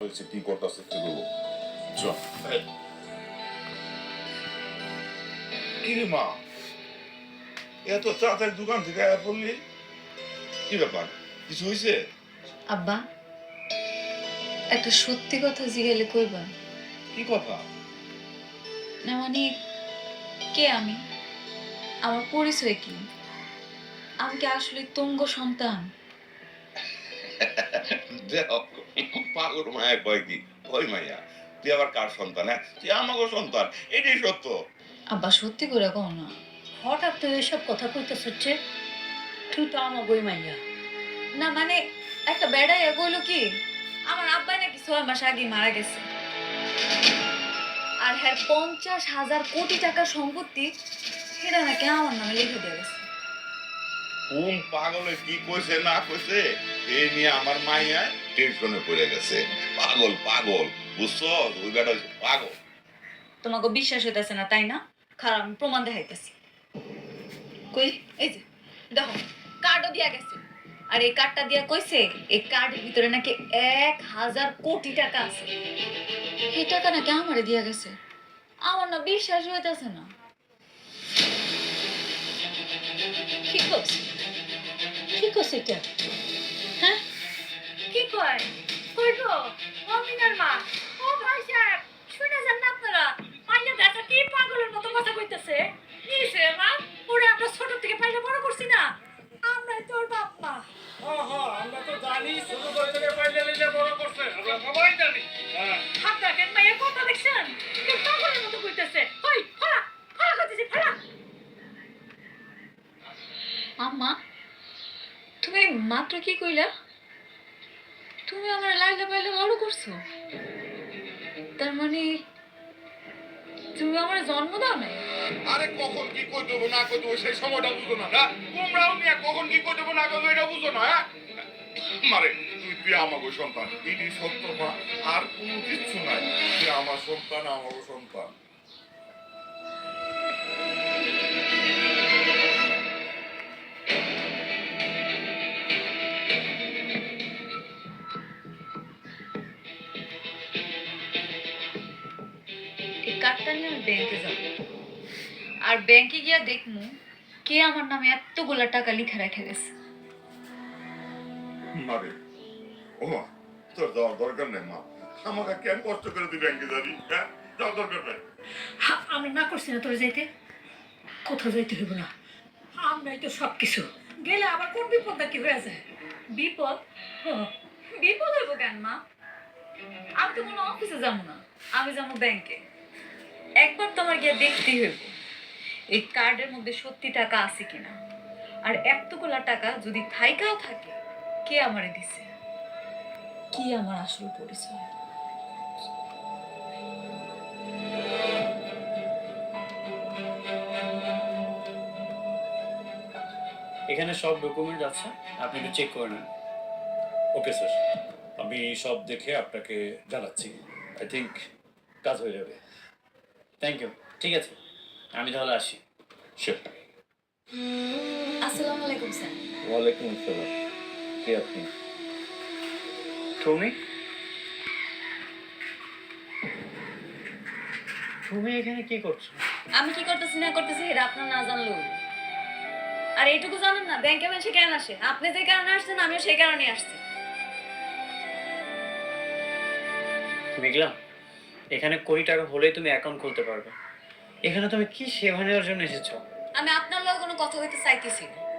হয়েছে কি করতেছে কি করবো কি রে মা এত তাড়াতাড়ি দোকান থেকে আয়া পড়লি কি ব্যাপার কিছু হয়েছে আব্বা একটা সত্যি কথা জিজ্ঞেলে কইবা কি কথা না মানে কে আমি আমার পরিচয় কি আমি কি আসলে তুঙ্গ সন্তান পাগল মায়া কয় কি ওই মাইয়া তুই আবার কার সন্তান হ্যাঁ তুই আমাকে সন্তান এটাই সত্য আব্বা সত্যি করে কও না হঠাৎ তুই এসব কথা কইতেছ হচ্ছে তুই তো আমার বই মাইয়া না মানে একটা বেড়াইয়া কইলো কি আমার আব্বা নাকি 6 মাস আগে মারা গেছে আর হ্যাঁ 50,000 কোটি টাকার সম্পত্তি সেটা নাকি আমার নামে লিখে দিয়ে গেছে কোন পাগলে কি কইছে না কইছে এই নিয়ে আমার মাইয়া টেনশনে পড়ে গেছে পাগল পাগল বুঝছো ওই বেটা হচ্ছে পাগল তোমাকে বিশ্বাস হইতেছে না তাই না খারাপ আমি প্রমাণ দেখাইতেছি কই এই যে দেখো কার্ডও দিয়া গেছে আর এই কার্ডটা দিয়া কইছে এই কার্ডের ভিতরে নাকি 1,000 কোটি টাকা আছে এই টাকা নাকি আমারে দিয়া গেছে আমার না বিশ্বাস হইতেছে না কি করছ কি করছ এটা হ্যাঁ কি কয় কইব মমিনার মা ও ভাই সাহেব শুনে যান না আপনারা মাইয়া দেখা কি পাগলের মতো কথা কইতেছে নিছে মা ওরে আমরা ছোট থেকে পাইলে বড় করছি না আমরাই তোর বাপ মা আমরা তো জানি ছোট থেকে পাইলে নিলে বড় করছে আমরা সবাই জানি হাত দেখেন মাইয়া কথা দেখছেন কি পাগলের মতো কইতেছে ওই ফালা ফালা কইতেছি ফালা আম্মা তুমি মাত্র কি কইলা তুমি আমার লাইলা পাইলে বড় করছো তার মানে তুমি আমার জন্ম দাও নাই আরে কখন কি কই দেবো না কই দেবো সেই সময়টা বুঝো না হ্যাঁ তোমরাও নিয়ে কখন কি কই দেবো না কই দেবো এটা বুঝো না হ্যাঁ মারে তুই আমাকে সন্তান এটি সত্য মা আর কোনো কিচ্ছু নাই তুই আমার সন্তান আমাকে সন্তান এই কার্ডটা নিয়ে আমি ব্যাংকে যাব আর ব্যাংকে গিয়া দেখমু কে আমার নামে এতগুলা টাকা লিখে রেখে গেছে মারে ও মা তোর যাওয়ার দরকার নেই মা আমাকে কেন কষ্ট করে তুই ব্যাংকে যাবি হ্যাঁ যাওয়ার দরকার নেই আমরা না করছি না তোর যাইতে কোথাও যাইতে হইব না আমরাই তো সব কিছু গেলে আবার কোন বিপদটা কি হয়ে যায় বিপদ হ্যাঁ, বিপদ হইব কেন মা আমি তো কোনো অফিসে যাবো না আমি যাবো ব্যাংকে একবার তোমার গিয়ে দেখতেই হইব এই কার্ডের মধ্যে সত্যি টাকা আছে কিনা আর এতগুলা টাকা যদি থাইকাও থাকে কে আমারে দিছে কি আমার আসল পরিচয় এখানে সব ডকুমেন্ট আছে আপনি একটু চেক করে নেন ওকে স্যার আমি সব দেখে আপনাকে জানাচ্ছি আই থিঙ্ক কাজ হয়ে যাবে থ্যাংক ইউ ঠিক আছে আমি তাহলে আসি শিওর আসসালামু আলাইকুম স্যার ওয়ালাইকুম আসসালাম কে আপনি তুমি তুমি এখানে কি করছো আমি কি করতেছি না করতেছি এটা আপনার না জানলো আর এইটুকু জানেন না ব্যাংকে মানুষে কেন আসে আপনি যে কারণে আসছেন আমিও সেই কারণে আসছি মেঘলা এখানে কোটি টাকা হলেই তুমি অ্যাকাউন্ট খুলতে পারবে এখানে তুমি কি সেবা নেওয়ার জন্য এসেছো আমি আপনার লগে কোনো কথা হইতে চাইতেছি না